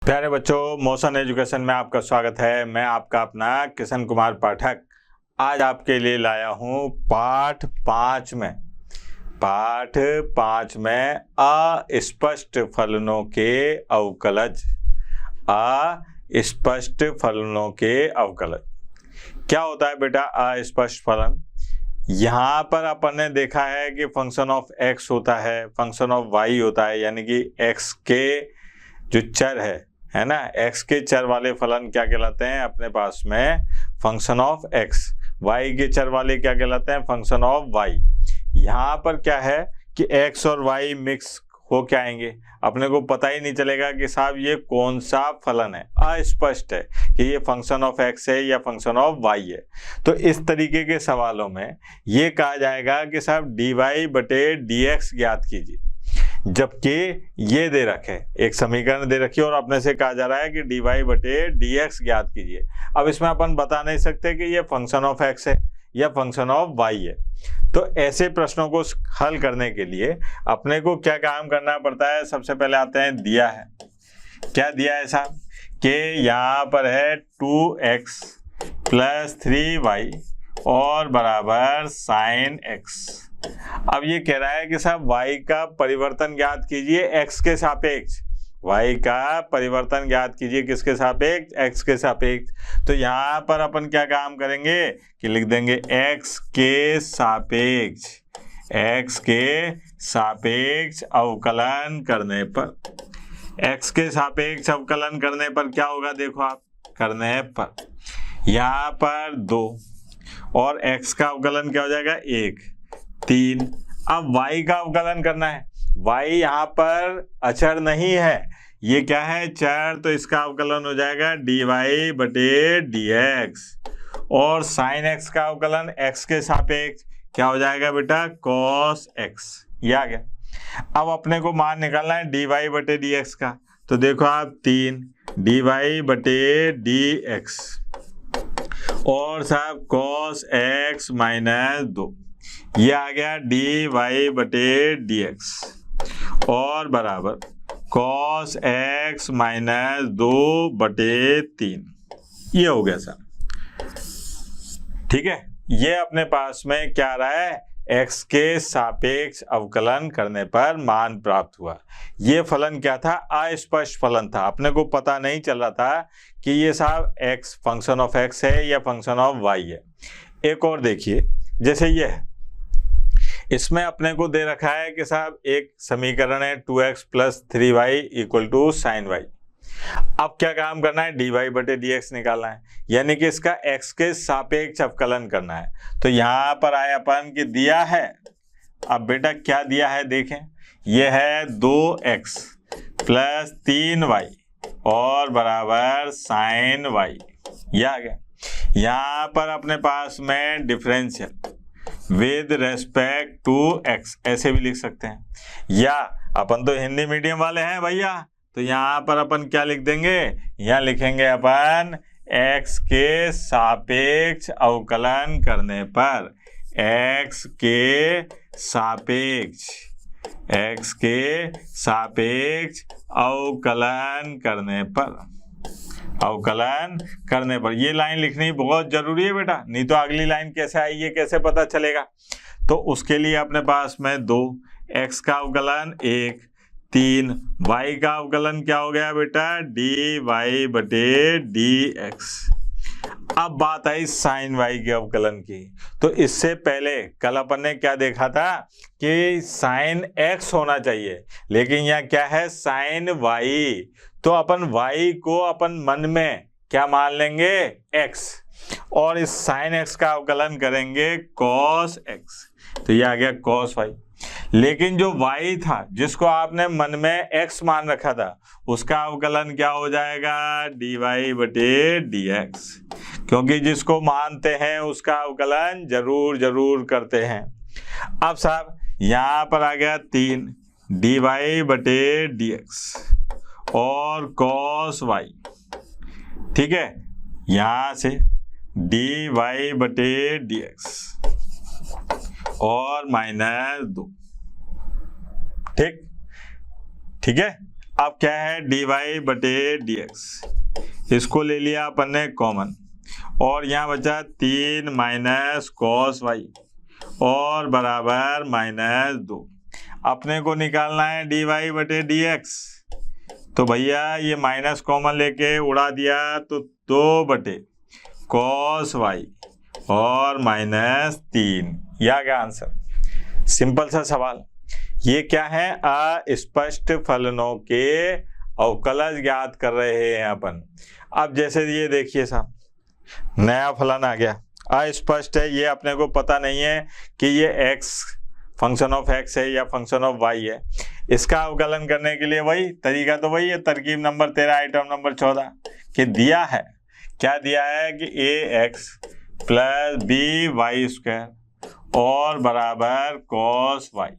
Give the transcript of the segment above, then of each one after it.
प्यारे बच्चों, motion education में आपका स्वागत है। मैं आपका अपना किशन कुमार पाठक आज आपके लिए लाया हूँ पाठ 5 में अस्पष्ट फलनों के अवकलज। अस्पष्ट फलनों के अवकलज क्या होता है बेटा? अस्पष्ट फलन यहाँ पर अपन ने देखा है कि फंक्शन ऑफ एक्स होता है, फंक्शन ऑफ वाई होता है, यानी कि एक्स के जो चर है ना, एक्स के चर वाले फलन क्या कहलाते हैं अपने पास में? Function of x. वाई के चर वाले क्या कहलाते हैं? Function of y. यहाँ पर क्या है कि एक्स और वाई मिक्स हो के आएंगे, अपने को पता ही नहीं चलेगा कि साहब ये कौन सा फलन है। अस्पष्ट है कि ये फंक्शन ऑफ एक्स है या फंक्शन ऑफ वाई है। तो इस तरीके के सवालों में ये कहा जाएगा कि साहब डी वाई बटे डी एक्स ज्ञात कीजिए, जबकि ये दे रखे, एक समीकरण दे रखी है और अपने से कहा जा रहा है कि डी वाई बटे डी एक्स ज्ञात कीजिए। अब इसमें अपन बता नहीं सकते कि ये फंक्शन ऑफ एक्स है या फंक्शन ऑफ वाई है। तो ऐसे प्रश्नों को हल करने के लिए अपने को क्या काम करना पड़ता है? सबसे पहले आते हैं, दिया है, क्या दिया है साहब कि यहाँ पर है 2x + 3y और बराबर sin x। अब ये कह रहा है कि साहब y का परिवर्तन ज्ञात कीजिए x के सापेक्ष। y का परिवर्तन ज्ञात कीजिए किसके सापेक्ष? x के सापेक्ष। तो यहाँ पर अपन क्या काम करेंगे कि लिख देंगे x के सापेक्ष, x के सापेक्ष अवकलन करने पर, x के सापेक्ष अवकलन करने पर क्या होगा? देखो आप, करने पर यहाँ पर 2 और x का अवकलन क्या हो जाएगा? 1, 3। अब y का अवकलन करना है। y यहाँ पर अचर नहीं है, ये क्या है? चर। तो इसका अवकलन हो जाएगा डी वाई बटे डी एक्स और साइन एक्स का अवकलन x के सापेक्ष क्या हो जाएगा बेटा? cos x। ये आ गया। अब अपने को मान निकालना है डी वाई बटे डी एक्स का। तो देखो आप, 3 डी वाई बटे डी एक्स और साहब cos x - 2, ये आ गया डी वाई बटे डी एक्स और बराबर cos x - 2 बटे 3। ये हो गया सर, ठीक है। ये अपने पास में क्या आ रहा है? x के सापेक्ष अवकलन करने पर मान प्राप्त हुआ। ये फलन क्या था? अस्पष्ट फलन था, अपने को पता नहीं चल रहा था कि ये साहब x फंक्शन ऑफ x है या फंक्शन ऑफ y है। एक और देखिए, जैसे ये है, इसमें अपने को दे रखा है कि साहब एक समीकरण है 2x + 3y = sin y। अब क्या काम करना है? डी वाई बटे डी एक्स निकालना है, यानी कि इसका x के सापेक्ष अवकलन करना है। तो यहाँ पर आया अपन कि दिया है। अब बेटा क्या दिया है देखें, यह है 2x + 3y और बराबर sin y। यह आ गया। यहाँ पर अपने पास में differential with respect to x ऐसे भी लिख सकते हैं, या अपन तो हिंदी मीडियम वाले हैं भैया, तो यहाँ पर अपन क्या लिख देंगे? यहाँ लिखेंगे अपन x के सापेक्ष अवकलन करने पर, x के सापेक्ष अवकलन करने पर, ये लाइन लिखनी बहुत जरूरी है बेटा, नहीं तो अगली लाइन कैसे आई ये कैसे पता चलेगा? तो उसके लिए अपने पास में 2, x का अवकलन 1, 3, y का अवकलन क्या हो गया बेटा? डी वाई बटे डी एक्स। अब बात आई साइन y के अवकलन की। तो इससे पहले कल अपन ने क्या देखा था कि साइन x होना चाहिए, लेकिन यहाँ क्या है? Sine y। तो अपन y को अपन मन में क्या मान लेंगे? x, और इस साइन x का अवकलन करेंगे cos x। तो ये आ गया cos y। लेकिन जो y था जिसको आपने मन में x मान रखा था, उसका अवकलन क्या हो जाएगा? डी वाई बटे डी एक्स, क्योंकि जिसको मानते हैं उसका अवकलन जरूर करते हैं। अब साहब यहाँ पर आ गया 3 डी वाई बटे डी एक्स और cos y, ठीक है। यहाँ से डी वाई बटे डी एक्स और -2, ठीक है। अब क्या है, dy बटे dx, इसको ले लिया अपन ने कॉमन, और यहाँ बचा 3 माइनस कॉस वाई और बराबर -2। अपने को निकालना है dy बटे dx, तो भैया ये माइनस कॉमन लेके उड़ा दिया तो 2 बटे कॉस वाई और -3। यह क्या आंसर, सिंपल सा सवाल। ये क्या है, अस्पष्ट फलनों के अवकलज ज्ञात कर रहे हैं अपन। अब जैसे ये देखिए साहब, नया फलन आ गया, अस्पष्ट है, ये अपने को पता नहीं है कि ये x फंक्शन ऑफ x है या फंक्शन ऑफ y है। इसका अवकलन करने के लिए वही तरीका, तो वही है, तरकीब नंबर 13 आइटम नंबर 14 कि दिया है, क्या दिया है कि ax प्लस by² और बराबर cos y।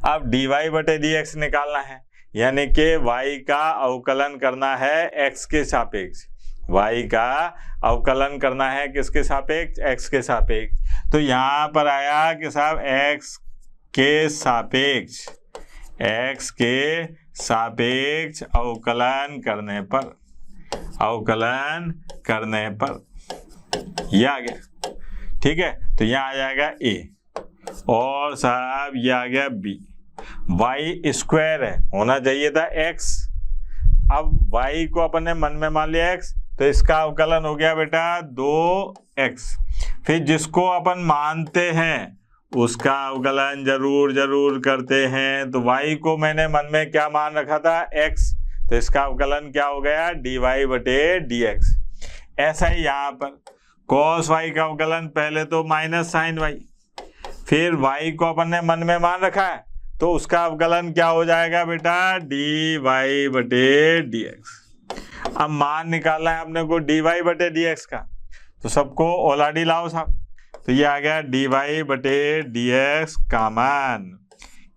अब dy बटे dx निकालना है, यानी कि y का अवकलन करना है x के सापेक्ष, y का अवकलन करना है किसके सापेक्ष, x के सापेक्ष। तो यहाँ पर आया कि साहब x के सापेक्ष अवकलन करने पर यह आ गया, ठीक है। तो यहाँ आ जाएगा a और साहब ये आ गया b, y² है, होना चाहिए था x। अब y को अपन ने मन में मान लिया x, तो इसका अवकलन हो गया बेटा 2x। फिर जिसको अपन मानते हैं उसका अवकलन जरूर करते हैं। तो y को मैंने मन में क्या मान रखा था, x, तो इसका अवकलन क्या हो गया, dy बटे dx। ऐसा ही यहाँ पर cos y का अवकलन पहले तो माइनस साइन y, फिर y को अपन ने मन में मान रखा है तो उसका अवकलन क्या हो जाएगा बेटा, dy बटे dx। अब मान निकालना है अपने को dy बटे dx का, तो सबको ओलाडी लाओ साहब, तो ये आ गया dy बटे dx कॉमन।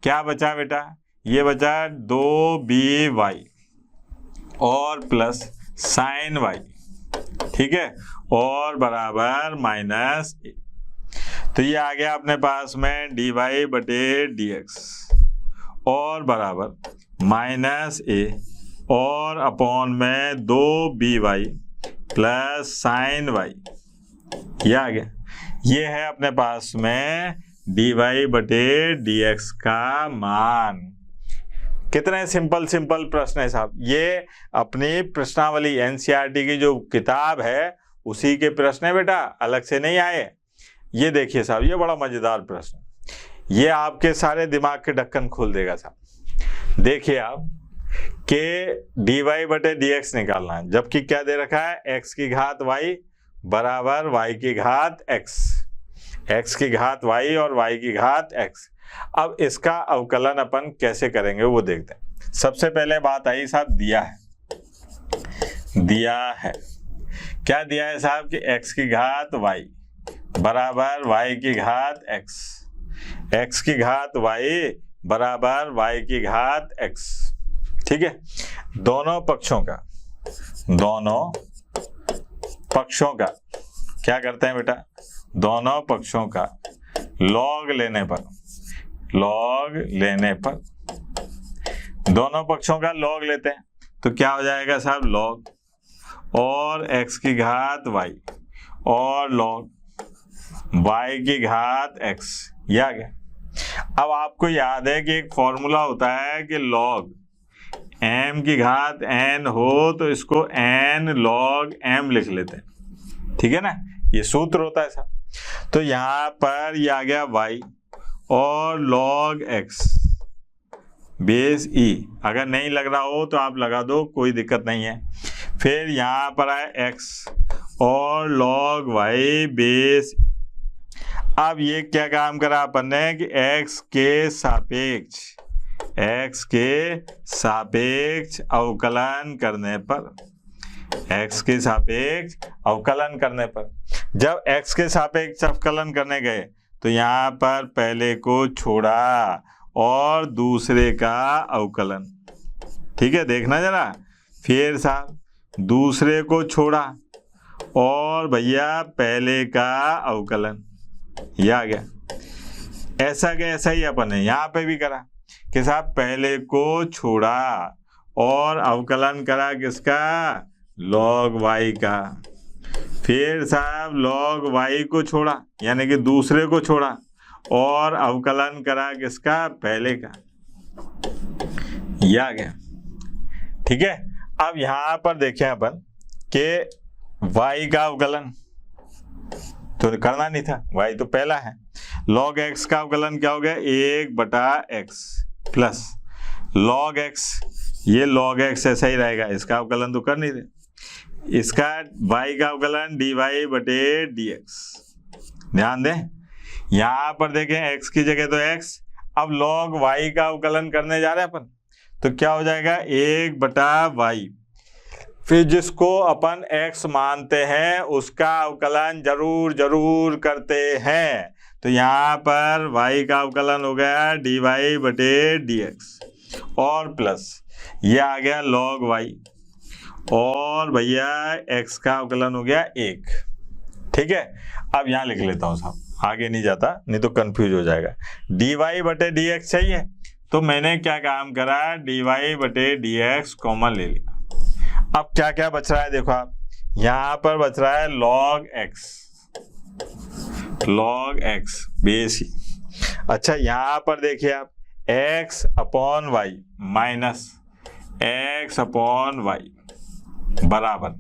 क्या बचा बेटा, ये बचा 2by और प्लस साइन y, ठीक है, और बराबर -a। तो ये आ गया अपने पास में dy बटे dx और बराबर -a और अपॉन में 2by प्लस साइन y, ये आ गया। ये है अपने पास में dy बटे dx का मान। कितने सिंपल प्रश्न है साहब। ये अपनी प्रश्नावली एनसीईआरटी की जो किताब है उसी के प्रश्न है बेटा, अलग से नहीं आए। ये देखिए साहब, ये बड़ा मजेदार प्रश्न, ये आपके सारे दिमाग के ढक्कन खोल देगा साहब। देखिए आप के dy बटे dx निकालना है, जबकि क्या दे रखा है, x की घात y बराबर y की घात x, x की घात y और y की घात x। अब इसका अवकलन अपन कैसे करेंगे वो देखते हैं। सबसे पहले बात आई साहब, दिया है क्या दिया है साहब कि x की घात y बराबर y की घात x, x की घात y बराबर y की घात x, ठीक है। दोनों पक्षों का क्या करते हैं बेटा, दोनों पक्षों का लॉग लेने पर दोनों पक्षों का लॉग लेते हैं तो क्या हो जाएगा साहब, लॉग और x की घात y और लॉग y की घात x, यह आ गया। अब आपको याद है कि एक फॉर्मूला होता है कि लॉग m की घात n हो तो इसको n log m लिख लेते हैं, ठीक है ना, ये सूत्र होता है साहब। तो यहाँ पर ये आ गया y और log x बेस e, अगर नहीं लग रहा हो तो आप लगा दो, कोई दिक्कत नहीं है। फिर यहाँ पर आए x और log y बेस। अब ये क्या काम करा अपन ने कि x के सापेक्ष अवकलन करने पर, जब x के सापेक्ष अवकलन करने गए तो यहाँ पर पहले को छोड़ा और दूसरे का अवकलन, ठीक है, देखना जरा। फिर साहब दूसरे को छोड़ा और भैया पहले का अवकलन, यह आ गया। ऐसा ही अपन ने यहाँ पे भी करा कि साहब पहले को छोड़ा और अवकलन करा किसका, log y का। फिर साहब log y को छोड़ा यानी कि दूसरे को छोड़ा और अवकलन करा किसका, पहले का। ये आ गया, ठीक है। अब यहां पर देखें अपन कि y का अवकलन तो करना नहीं था, y तो पहला है। log x का अवकलन क्या हो गया, 1/x प्लस log x, ये log x ऐसा ही रहेगा, इसका अवकलन तो कर नहीं दे। इसका y का अवकलन dy/dx। ध्यान दें, यहां पर देखें x की जगह तो x, अब log y का अवकलन करने जा रहे हैं अपन, तो क्या हो जाएगा 1/y। फिर जिसको अपन x मानते हैं उसका अवकलन जरूर जरूर करते हैं, तो यहाँ पर y का अवकलन हो गया dy/dx और प्लस ये आ गया log y और भैया x का अवकलन हो गया 1। ठीक है, अब यहाँ लिख लेता हूँ साहब, आगे नहीं जाता नहीं तो कंफ्यूज हो जाएगा। dy/dx चाहिए तो मैंने क्या काम करा, dy/dx कॉमन ले लिया। अब क्या क्या बच रहा है देखो आप, यहां पर बच रहा है log x बेस ही। अच्छा यहां पर देखिए आप x/y माइनस x/y बराबर,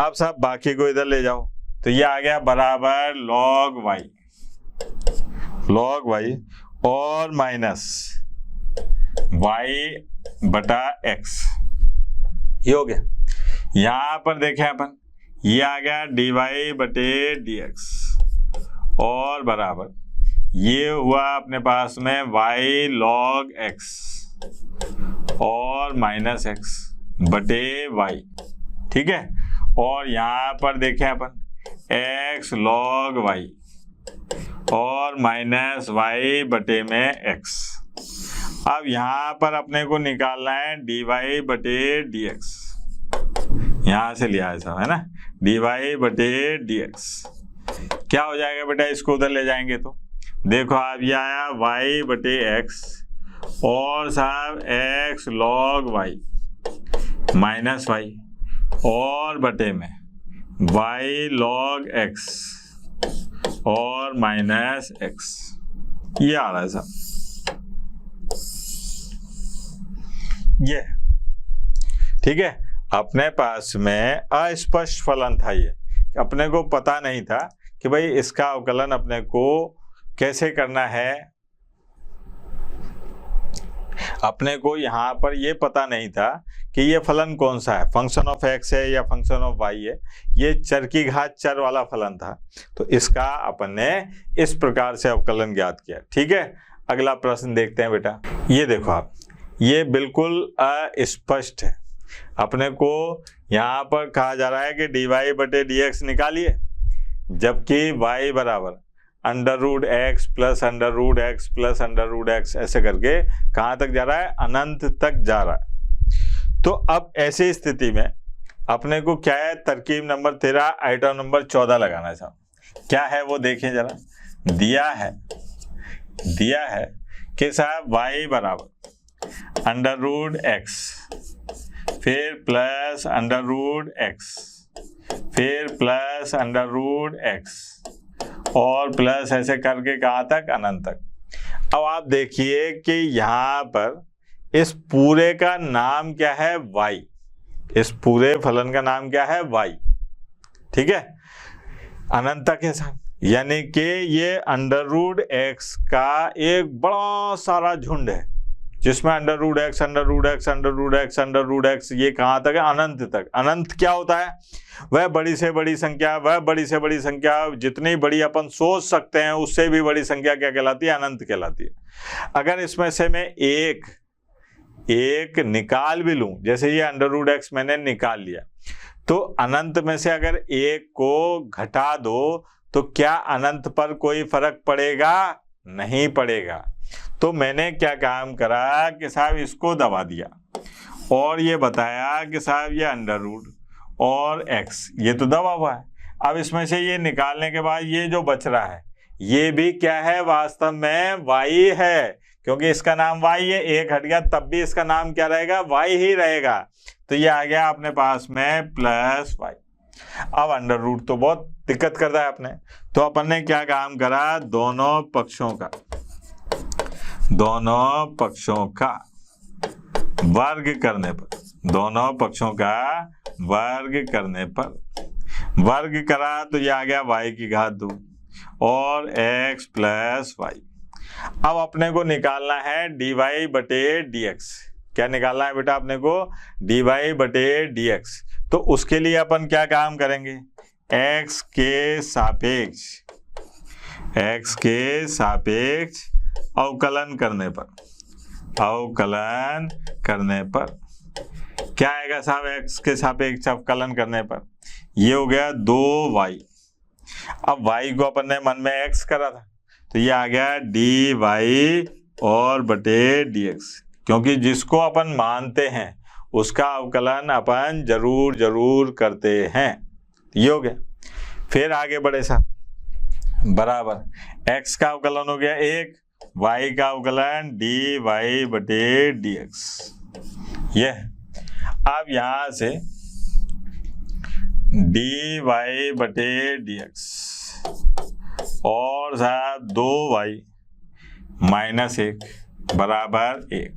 अब साहब बाकी को इधर ले जाओ तो ये आ गया बराबर log y और माइनस y/x, ये हो गया। यहां पर देखें अपन, ये आ गया dy/dx और बराबर ये हुआ अपने पास में y log x और माइनस x/y। ठीक है, और यहां पर देखें अपन x log y और माइनस y/x। अब यहां पर अपने को निकालना है dy/dx, यहां से लिया है साहब, है ना, dy/dx। क्या हो जाएगा बेटा, इसको उधर ले जाएंगे तो देखो आप, ये आया y/x और साहब x log y minus y और बटे में y log x और माइनस x, ये आ रहा है साहब, ये। ठीक है, अपने पास में अस्पष्ट फलन था, ये अपने को पता नहीं था कि भाई इसका अवकलन अपने को कैसे करना है। अपने को यहाँ पर ये पता नहीं था कि ये फलन कौन सा है, फंक्शन ऑफ x है या फंक्शन ऑफ y है। ये चर की घात चर वाला फलन था, तो इसका अपन ने इस प्रकार से अवकलन ज्ञात किया। ठीक है, अगला प्रश्न देखते हैं बेटा। ये देखो आप, ये बिल्कुल अस्पष्ट है। अपने को यहाँ पर कहा जा रहा है कि dy/dx निकालिए, जबकि y बराबर √x plus √x plus √x ऐसे करके कहाँ तक जा रहा है, अनंत तक जा रहा है। तो अब ऐसी स्थिति में अपने को क्या है, तरकीब नंबर 13 आइटम नंबर 14 लगाना है साहब। क्या है वो देखिए जरा, दिया है कि साहब y बराबर √x फिर प्लस √x फिर प्लस √x और प्लस ऐसे करके कहाँ तक, अनंत तक। अब आप देखिए कि यहाँ पर इस पूरे का नाम क्या है, y। इस पूरे फलन का नाम क्या है, y। ठीक है, अनंत तक है साहब, यानी कि ये √x का एक बड़ा सारा झुंड है जिसमें √x ये कहाँ तक है, अनंत तक। अनंत क्या होता है, वह बड़ी से बड़ी संख्या, जितनी बड़ी अपन सोच सकते हैं उससे भी बड़ी संख्या क्या कहलाती है, अनंत कहलाती है। अगर इसमें से मैं एक निकाल भी लूं, जैसे ये √x मैंने निकाल लिया, तो अनंत में से अगर एक को घटा दो तो क्या अनंत पर कोई फर्क पड़ेगा, नहीं पड़ेगा। तो मैंने क्या काम करा कि साहब इसको दबा दिया और ये बताया कि साहब ये √ और x ये तो दबा हुआ है। अब इसमें से ये निकालने के बाद ये जो बच रहा है ये भी क्या है, वास्तव में y है, क्योंकि इसका नाम y है, एक हट गया तब भी इसका नाम क्या रहेगा, y ही रहेगा। तो ये आ गया अपने पास में प्लस y। अब अंडर रूट तो बहुत दिक्कत करता है अपने, तो अपन ने क्या काम करा, दोनों पक्षों का वर्ग करने पर, दोनों पक्षों का वर्ग करने पर वर्ग करा तो ये आ गया y की घात 2 और x प्लस y। अब अपने को निकालना है dy बटे dx। क्या निकालना है बेटा अपने को, dy बटे dx। तो उसके लिए अपन क्या काम करेंगे, x के सापेक्ष अवकलन करने पर क्या आएगा साहब, x के सापेक्ष अवकलन करने पर ये हो गया 2y। अब y को अपन ने मन में x करा था तो ये आ गया dy और बटे dx, क्योंकि जिसको अपन मानते हैं उसका अवकलन अपन जरूर करते हैं। ये हो गया। फिर आगे बढ़े साहब, बराबर x का अवकलन हो गया 1, y का अवकलन dy बटे dx। ये अब यहां से dy बटे dx और साहब 2y माइनस 1 बराबर 1।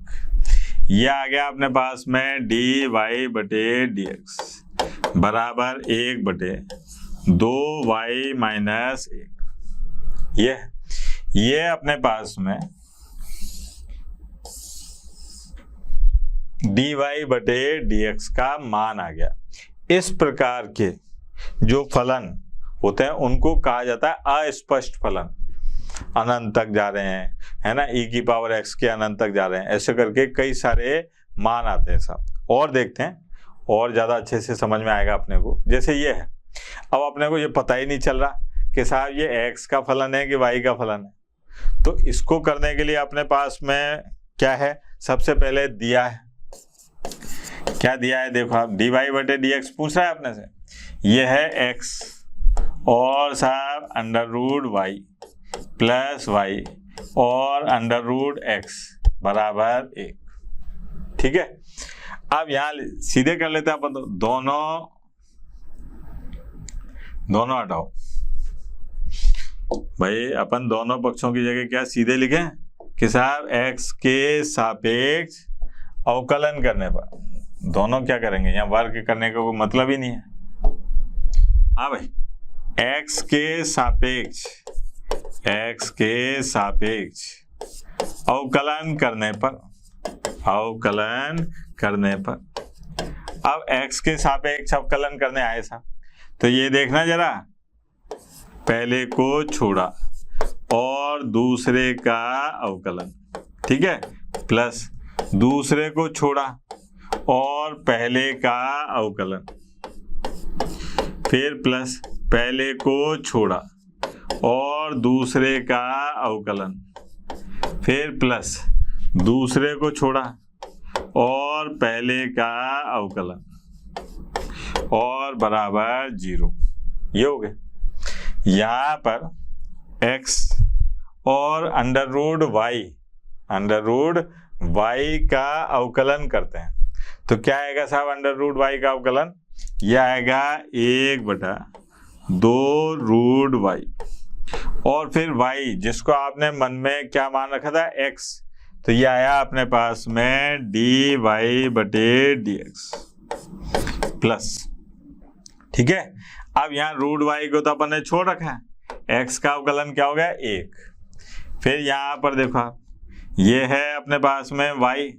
यह आ गया अपने पास में dy बटे dx बराबर 1 बटे 2y माइनस 1। ये अपने पास में dy बटे dx का मान आ गया। इस प्रकार के जो फलन होते हैं उनको कहा जाता है अस्पष्ट फलन। अनंत तक जा रहे हैं, है ना, e की पावर x के अनंत तक जा रहे हैं, ऐसे करके कई सारे मान आते हैं साहब। और देखते हैं और ज्यादा अच्छे से समझ में आएगा अपने को। जैसे ये है, अब अपने को ये पता ही नहीं चल रहा कि साहब ये x का फलन है कि y का फलन है। तो इसको करने के लिए अपने पास में क्या है, सबसे पहले दिया है, क्या दिया है देखो आप, dy बटे dx पूछ रहा है अपने से। ये है x और साहब under root y plus y और अंडर रूट x बराबर 1। ठीक है, अब यहां सीधे कर लेते हैं अपन, तो दोनों हटाओ भाई। अपन दोनों पक्षों की जगह क्या सीधे लिखें कि साहब x के सापेक्ष अवकलन करने पर, दोनों क्या करेंगे, यहाँ वर्ग करने का कोई मतलब ही नहीं है। हाँ भाई, x के सापेक्ष अवकलन करने पर अब x के सापेक्ष अवकलन करने आए साहब, तो ये देखना जरा, पहले को छोड़ा और दूसरे का अवकलन, ठीक है, प्लस दूसरे को छोड़ा और पहले का अवकलन, फिर प्लस पहले को छोड़ा और दूसरे का अवकलन, फिर प्लस दूसरे को छोड़ा और पहले का अवकलन और बराबर 0। ये हो गया। यहाँ पर x और अंडर रूट y का अवकलन करते हैं, तो क्या आएगा साहब अंडर रूट y का अवकलन, यह आएगा 1/2 रूट y और फिर y जिसको आपने मन में क्या मान रखा था x, तो ये आया अपने पास में dy बटे dx प्लस, ठीक है। अब यहाँ रूट y को तो अपन ने छोड़ रखा है, x का अवकलन क्या हो गया 1। फिर यहाँ पर देखो आप, ये है अपने पास में y,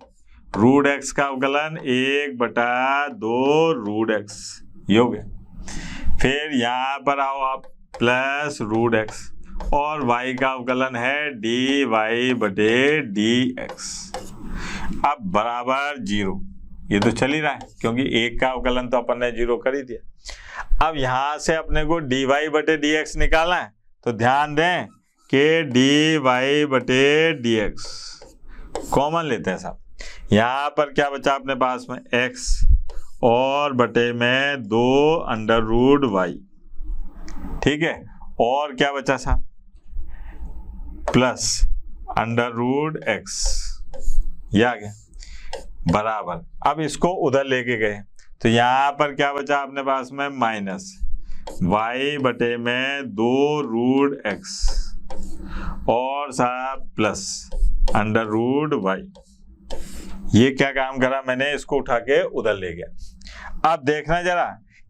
रूट x का अवकलन 1/2 रूट x, ये हो गया। फिर यहाँ पर आओ आप, प्लस रूट x और y का अवकलन है dy बटे dx, अब बराबर 0। ये तो चल ही रहा है क्योंकि 1 का अवकलन तो अपन ने 0 कर ही दिया। अब यहां से अपने को dy बटे dx निकालना है, तो ध्यान दें कि dy बटे dx कॉमन लेते हैं साहब। यहाँ पर क्या बचा अपने पास में x और बटे में 2 अंडर रूट y, ठीक है, और क्या बचा साहब प्लस अंडर रूट एक्स, ये आ गया बराबर। अब इसको उधर लेके गए तो यहाँ पर क्या बचा अपने पास में, माइनस वाई बटे में 2 रूट एक्स और साहब प्लस अंडर रूट वाई। ये क्या काम करा मैंने, इसको उठा के उधर ले गया। अब देखना जरा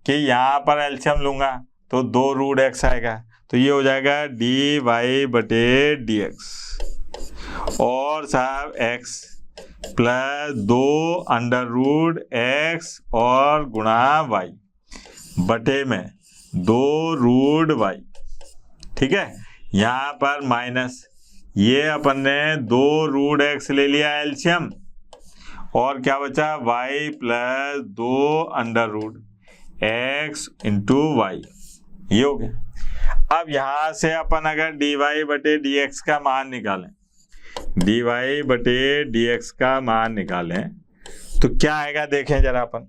कि यहाँ पर एलसीएम लूंगा तो 2 रूट एक्स आएगा, तो ये हो जाएगा डी वाई बटे डी एक्स और साहब x plus 2 under root x और गुणा वाई बटे में 2 रूट वाई। ठीक है, यहाँ पर माइनस, ये अपन ने 2 रूट एक्स ले लिया एलसीएम और क्या बचा, y plus 2 under root x into y, ये हो गया। अब यहां से अपन अगर dy बटे dx का मान निकालें, dy बटे dx का मान निकालें तो क्या आएगा, देखें जरा अपन,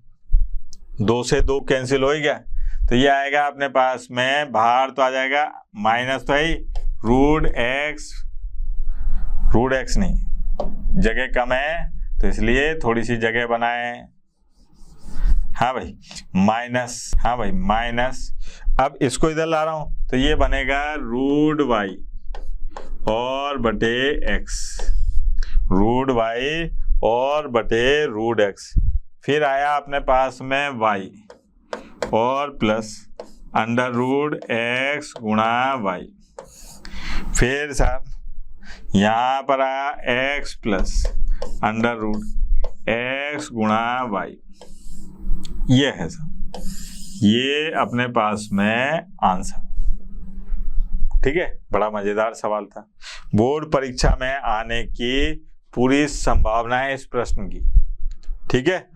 2 से 2 कैंसिल हो गया तो ये आएगा अपने पास में, बाहर तो आ जाएगा माइनस तो है, रूट एक्स नहीं, जगह कम है तो इसलिए थोड़ी सी जगह बनाए। हाँ भाई माइनस, हाँ भाई माइनस। अब इसको इधर ला रहा हूं तो ये बनेगा रूट वाई और बटे एक्स, रूट वाई और बटे रूट एक्स, फिर आया अपने पास में वाई और प्लस अंडर रूट एक्स गुणा वाई, फिर साहब यहाँ पर आया x plus under root x गुणा वाई, ये है सब, ये अपने पास में आंसर। ठीक है, बड़ा मजेदार सवाल था, बोर्ड परीक्षा में आने की पूरी संभावना है इस प्रश्न की। ठीक है।